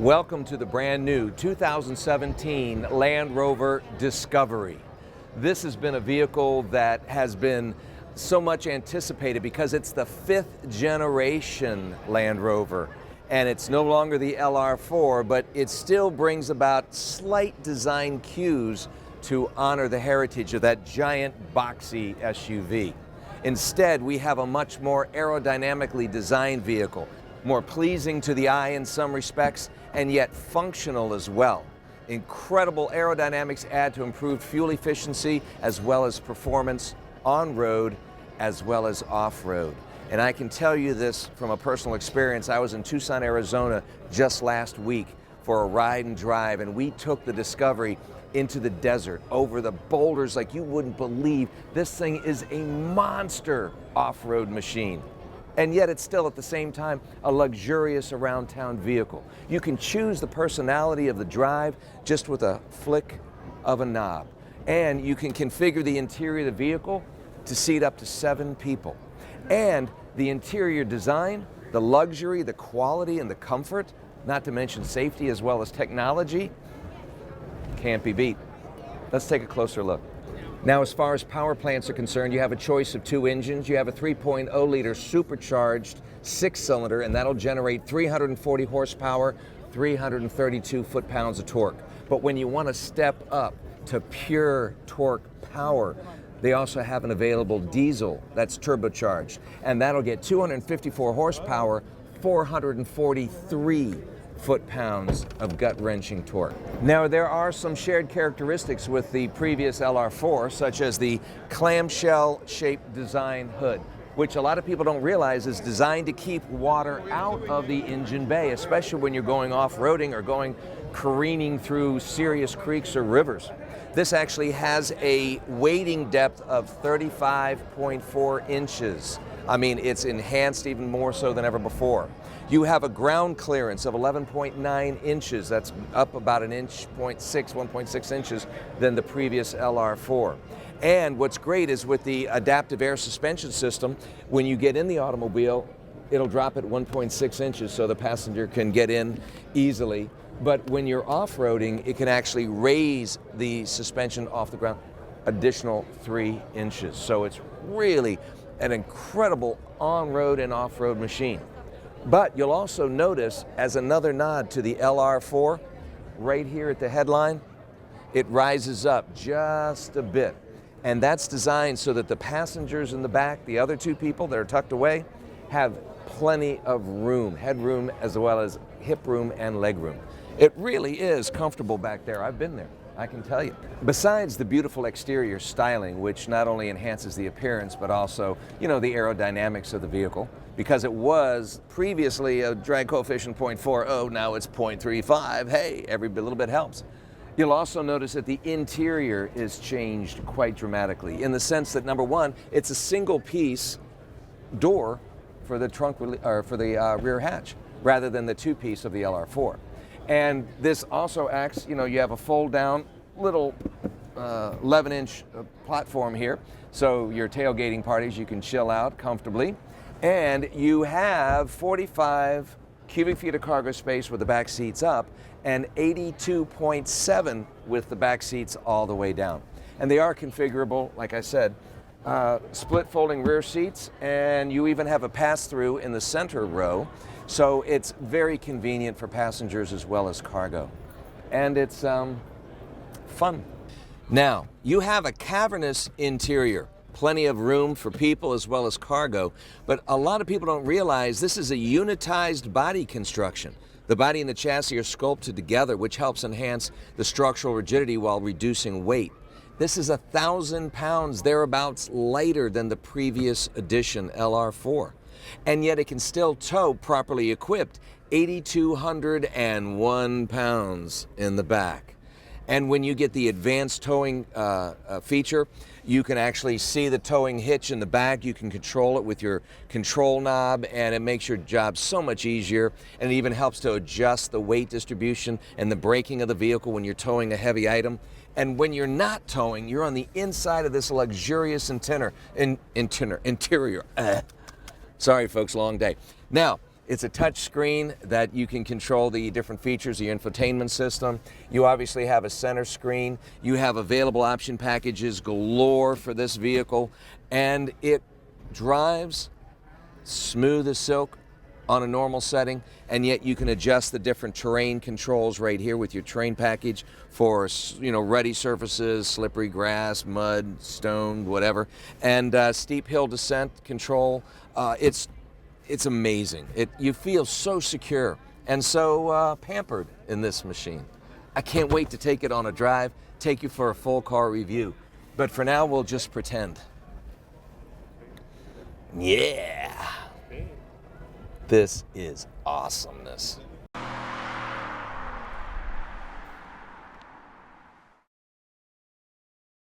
Welcome to the brand new 2017 Land Rover Discovery. This has been a vehicle that has been so much anticipated because it's the 5th generation Land Rover. And it's no longer the LR4, but it still brings about slight design cues to honor the heritage of that giant boxy SUV. Instead, we have a much more aerodynamically designed vehicle, more pleasing to the eye in some respects, and yet functional as well. Incredible aerodynamics add to improved fuel efficiency as well as performance on-road as well as off-road. And I can tell you this from a personal experience. I was in Tucson, Arizona just last week for a ride and drive, and we took the Discovery into the desert, over the boulders like you wouldn't believe. This thing is a monster off-road machine. And yet it's still at the same time a luxurious around town vehicle. You can choose the personality of the drive just with a flick of a knob. And you can configure the interior of the vehicle to seat up to 7 people. And the interior design, the luxury, the quality, and the comfort, not to mention safety as well as technology, can't be beat. Let's take a closer look. Now, as far as power plants are concerned, you have a choice of 2 engines. You have a 3.0-liter supercharged 6-cylinder, and that'll generate 340 horsepower, 332 foot-pounds of torque. But when you want to step up to pure torque power, they also have an available diesel that's turbocharged, and that'll get 254 horsepower, 443 foot-pounds of gut-wrenching torque. Now, there are some shared characteristics with the previous LR4, such as the clamshell-shaped design hood, which a lot of people don't realize is designed to keep water out of the engine bay, especially when you're going off-roading or going careening through serious creeks or rivers. This actually has a wading depth of 35.4 inches. I mean, it's enhanced even more so than ever before. You have a ground clearance of 11.9 inches. That's up about 1.6 inches than the previous LR4. And what's great is with the adaptive air suspension system, when you get in the automobile, it'll drop at 1.6 inches so the passenger can get in easily. But when you're off-roading, it can actually raise the suspension off the ground additional 3 inches. So it's really an incredible on-road and off-road machine. But you'll also notice, as another nod to the LR4, right here at the headline, it rises up just a bit. And that's designed so that the passengers in the back, the other 2 people that are tucked away, have plenty of room, headroom as well as hip room and leg room. It really is comfortable back there. I've been there, I can tell you. Besides the beautiful exterior styling, which not only enhances the appearance, but also, the aerodynamics of the vehicle, because it was previously a drag coefficient 0.40, now it's 0.35. Hey, every little bit helps. You'll also notice that the interior is changed quite dramatically in the sense that, number one, it's a single piece door for the trunk or for the rear hatch rather than the 2-piece of the LR4. And this also acts, you have a fold-down little 11-inch platform here, so your tailgating parties, you can chill out comfortably. And you have 45 cubic feet of cargo space with the back seats up and 82.7 with the back seats all the way down. And they are configurable, like I said, split folding rear seats, and you even have a pass-through in the center row. So it's very convenient for passengers as well as cargo. And it's fun. Now, you have a cavernous interior. Plenty of room for people as well as cargo, but a lot of people don't realize this is a unitized body construction. The body and the chassis are sculpted together, which helps enhance the structural rigidity while reducing weight. This is 1,000 pounds thereabouts lighter than the previous edition LR4, and yet it can still tow, properly equipped, 8,201 pounds in the back. And when you get the advanced towing feature, you can actually see the towing hitch in the back. You can control it with your control knob, and it makes your job so much easier. And it even helps to adjust the weight distribution and the braking of the vehicle when you're towing a heavy item. And when you're not towing, you're on the inside of this luxurious interior. Sorry, folks, long day. Now, It's a touch screen that you can control the different features of your infotainment system. You obviously have a center screen. You have available option packages galore for this vehicle, and it drives smooth as silk on a normal setting, and yet you can adjust the different terrain controls right here with your terrain package for, you know, rutty surfaces, slippery grass, mud, stone, whatever, and steep hill descent control. It's amazing. You feel so secure and so pampered in this machine. I can't wait to take it on a drive, take you for a full car review. But for now, we'll just pretend. Yeah. This is awesomeness.